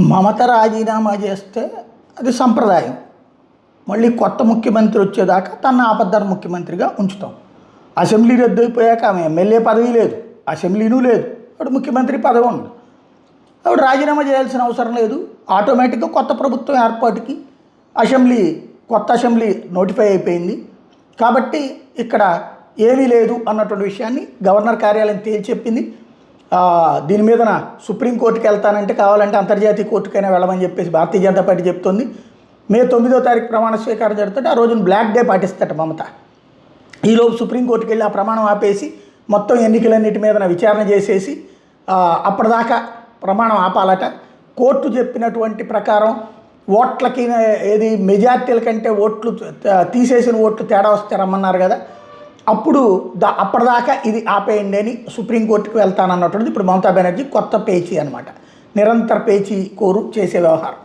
మమత రాజీనామా చేస్తే అది సంప్రదాయం. మళ్ళీ కొత్త ముఖ్యమంత్రి వచ్చేదాకా తన ఆపద్ధర ముఖ్యమంత్రిగా ఉంచుతాం. అసెంబ్లీ రద్దు అయిపోయాక ఆమె ఎమ్మెల్యే పదవి లేదు, అసెంబ్లీనూ లేదు, అప్పుడు ముఖ్యమంత్రి పదవి ఉండదు. అప్పుడు రాజీనామా చేయాల్సిన అవసరం లేదు. ఆటోమేటిక్గా కొత్త ప్రభుత్వం ఏర్పాటుకి కొత్త అసెంబ్లీ నోటిఫై అయిపోయింది. కాబట్టి ఇక్కడ ఏమీ లేదు అన్నటువంటి విషయాన్ని గవర్నర్ కార్యాలయం తేల్చి చెప్పింది. దీని మీదన సుప్రీంకోర్టుకి వెళ్తానంటే కావాలంటే అంతర్జాతీయ కోర్టుకైనా వెళ్ళమని చెప్పేసి భారతీయ జనతా పార్టీ చెప్తోంది. మే 9వ తారీఖు ప్రమాణ స్వీకారం జరుగుతుంటే ఆ రోజున బ్లాక్ డే పాటిస్తట మమత. ఈలోపు సుప్రీంకోర్టుకి వెళ్ళి ఆ ప్రమాణం ఆపేసి మొత్తం ఎన్నికలన్నిటి మీద విచారణ చేసేసి అప్పటిదాకా ప్రమాణం ఆపాలట. కోర్టు చెప్పినటువంటి ప్రకారం ఓట్లకి ఏది మెజార్టీల కంటే ఓట్లు తీసేసిన ఓట్లు తేడా వస్తే రమ్మన్నారు కదా, అప్పుడు అప్పటిదాకా ఇది ఆపేయండి అని సుప్రీంకోర్టుకి వెళ్తానన్నటువంటిది ఇప్పుడు మమతా బెనర్జీ కొత్త పేచీ అనమాట. నిరంతర పేచీ కోరు చేసే వ్యవహారం.